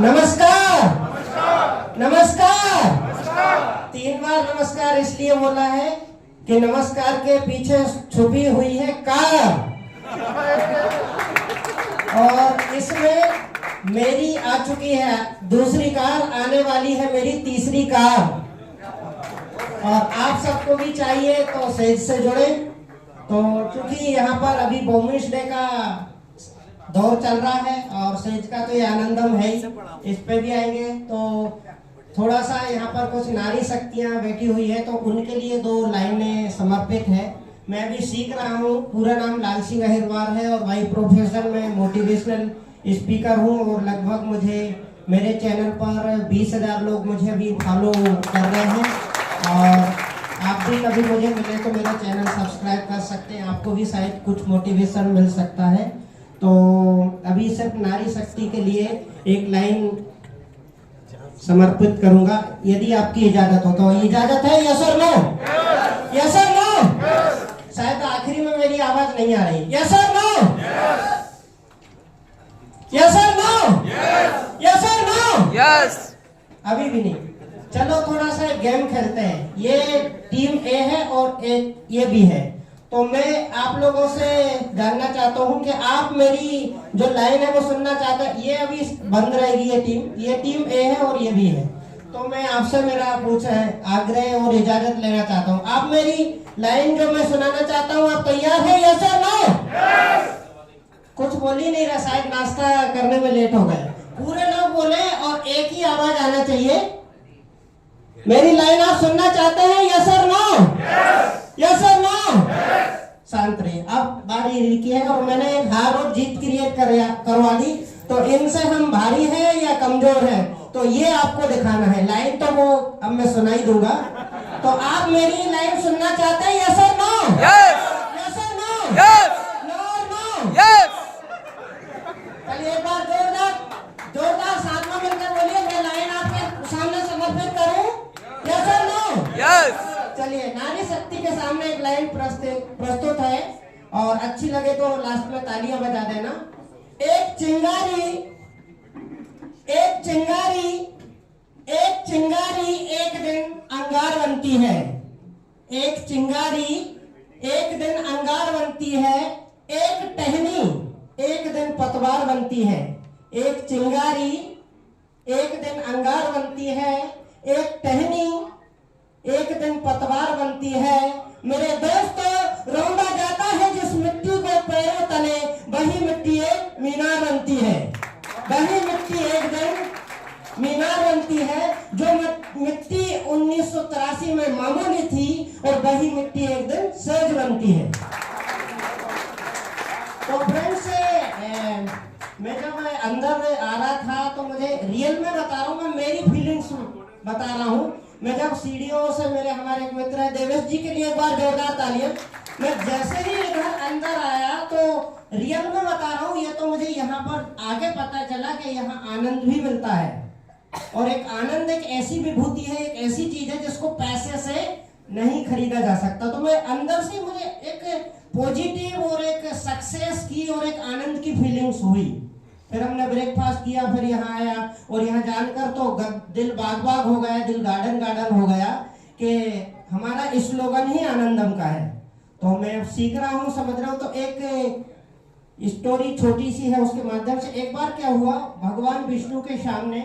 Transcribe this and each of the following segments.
नमस्कार। नमस्कार। 3 बार नमस्कार इसलिए बोला है कि नमस्कार के पीछे छुपी हुई है कार, और इसमें मेरी आ चुकी है दूसरी कार, आने वाली है मेरी तीसरी कार। और आप सबको भी चाहिए तो सेज से जुड़े। तो क्योंकि यहाँ पर अभी वुमेन्स डे का दौर चल रहा है और सेज का तो ये आनंदम है ही, इस पे भी आएंगे। तो थोड़ा सा यहाँ पर कुछ नारी शक्तियाँ बैठी हुई है, तो उनके लिए 2 लाइनें समर्पित है। मैं अभी सीख रहा हूँ। पूरा नाम लाल सिंह अहिरवार है और बाई प्रोफेशन में मोटिवेशनल स्पीकर हूँ, और लगभग मुझे मेरे चैनल पर 20,000 लोग मुझे अभी फॉलो कर रहे हैं। और आप भी कभी मुझे मिले तो मेरा चैनल सब्सक्राइब कर सकते हैं, आपको भी शायद कुछ मोटिवेशन मिल सकता है। तो अभी सिर्फ नारी शक्ति के लिए एक लाइन समर्पित करूंगा, यदि आपकी इजाजत हो तो। इजाजत है? यस और नो? यस और नो? शायद आखिरी में मेरी आवाज नहीं आ रही। यस और नो? यस और नो? यस और नो? यस। अभी भी नहीं। चलो थोड़ा सा गेम खेलते हैं। ये टीम ए है और ये भी है। तो मैं आप लोगों से जानना चाहता हूँ कि आप मेरी जो लाइन है वो सुनना चाहते हैं। ये अभी बंद रहेगी ये टीम ए है और ये भी है। तो मैं आपसे मेरा आग्रह और इजाजत लेना चाहता हूँ। आप मेरी लाइन जो मैं सुनाना चाहता हूँ, आप तैयार है? यस और नो? कुछ बोल ही नहीं रहा, शायद नाश्ता करने में लेट हो गए। पूरे लोग बोले और एक ही आवाज आना चाहिए। मेरी लाइन आप सुनना चाहते हैं? यस और नो? यस और नो? शांत रहिए। अब बारी की है और मैंने एक हार और जीत क्रिएट करवा दी। तो इनसे हम भारी हैं या कमजोर हैं, तो ये आपको दिखाना है। लाइन तो वो अब मैं सुनाई दूंगा। तो आप मेरी लाइन सुनना चाहते हैं? यस और नो? यस और नो? नो और नो? चलिए एक बार जोरदार साथ में मिलकर बोलिए, मैं लाइन आपके सामने समर्पित करूं? यस और नो? चलिए, नारी शक्ति के सामने एक लाइन प्रस्तुत है, और अच्छी लगे तो लास्ट में तालियां बजा देना। एक चिंगारी एक दिन अंगार बनती है। एक चिंगारी एक दिन अंगार बनती है। एक टहनी एक दिन पतवार बनती है। एक चिंगारी एक दिन अंगार बनती है। एक टहनी एक दिन पतवार बनती है। मेरे दोस्त, रौंदा जाता है जिस मिट्टी को पैरों तले, वही मिट्टी एक मीनार बनती है। वही मिट्टी एक दिन मीनार बनती है। जो मिट्टी 1983 में मामूली थी, और वही मिट्टी एक दिन सेज बनती है। तो फ्रेंड्स, मैं जब अंदर आ रहा था तो मुझे रियल में बता रहा हूँ, मैं मेरी फीलिंग्स बता रहा हूँ। मैं जब सीढ़ियों से, मेरे हमारे एक मित्र है देवेश जी, के लिए एक बार जोरदार तालियां। मैं जैसे ही इधर अंदर आया तो रियल में बता रहा हूँ, ये तो मुझे यहाँ पर आगे पता चला कि यहाँ आनंद भी मिलता है। और एक आनंद एक ऐसी विभूति है, एक ऐसी चीज है जिसको पैसे से नहीं खरीदा जा सकता। तो मैं अंदर से मुझे एक पॉजिटिव और एक सक्सेस की और एक आनंद की फीलिंग्स हुई। फिर हमने ब्रेकफास्ट किया, फिर यहाँ आया, और यहाँ जानकर तो दिल बाग बाग हो गया, दिल गार्डन गार्डन हो गया कि हमारा स्लोगन ही आनंदम का है। तो मैं सीख रहा हूँ, समझ रहा हूँ। तो एक स्टोरी छोटी सी है, उसके माध्यम से। एक बार क्या हुआ, भगवान विष्णु के सामने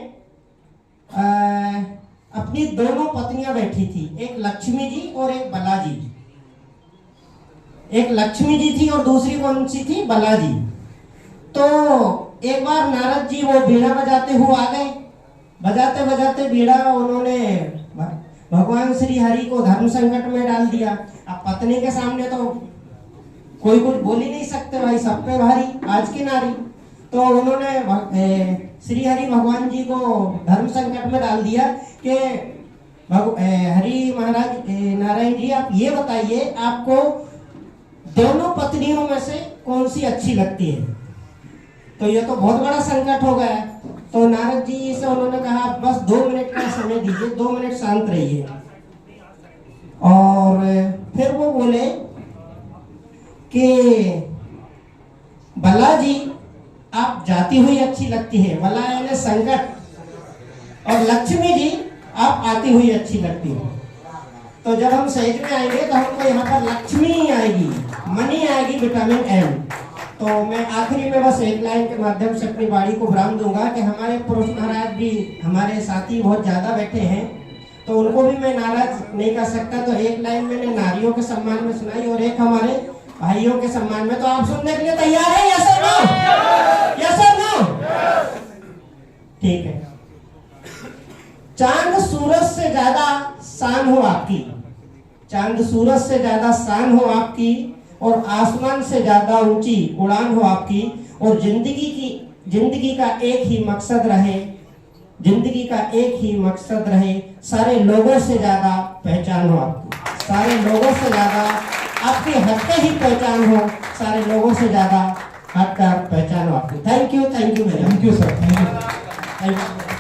अपनी दोनों पत्नियां बैठी थी, एक लक्ष्मी जी और एक बला जी। एक लक्ष्मी जी थी और दूसरी कौन सी थी? बला जी। तो एक बार नारद जी वो बीड़ा बजाते हुए आ गए। बजाते बजाते बीड़ा उन्होंने भगवान श्री हरि को धर्म संकट में डाल दिया। अब पत्नी के सामने तो कोई कुछ बोल ही नहीं सकते, भाई सब पे भारी आज की नारी। तो उन्होंने श्री हरि भगवान जी को धर्म संकट में डाल दिया कि हरि महाराज नारायण जी, आप ये बताइए, आपको दोनों पत्नियों में से कौन सी अच्छी लगती है? तो ये तो बहुत बड़ा संकट हो गया। तो नारद जी से उन्होंने कहा, बस 2 मिनट का समय दीजिए, 2 मिनट शांत रहिए। और फिर वो बोले कि बला जी, आप जाती हुई अच्छी लगती है। बला यानी संकट, और लक्ष्मी जी आप आती हुई अच्छी लगती हो। तो जब हम स्टेज में आएंगे तो हमको यहाँ पर लक्ष्मी आएगी, मनी आएगी, विटामिन एम। तो मैं आखिरी में बस एक लाइन के माध्यम से अपनी वाणी को विराम दूंगा कि हमारे पुरुष महाराज भी, हमारे साथी बहुत ज्यादा बैठे हैं, तो उनको भी मैं नाराज नहीं कर सकता। तो एक लाइन मैंने नारियों के सम्मान में सुनाई और एक हमारे भाइयों के सम्मान में। तो आप सुनने के लिए तैयार है? यस और नो? यस और नो? ठीक है। चांद सूरज से ज्यादा शान हो आपकी, चांद सूरज से ज्यादा शान हो आपकी, और आसमान से ज्यादा ऊंची उड़ान हो आपकी, और जिंदगी का एक ही मकसद रहे, जिंदगी का एक ही मकसद रहे, सारे लोगों से ज्यादा पहचान हो आपकी, सारे लोगों से ज्यादा आपकी हटके ही पहचान हो, सारे लोगों से ज्यादा हटकर पहचान हो आपकी। Thank you sir, thank you.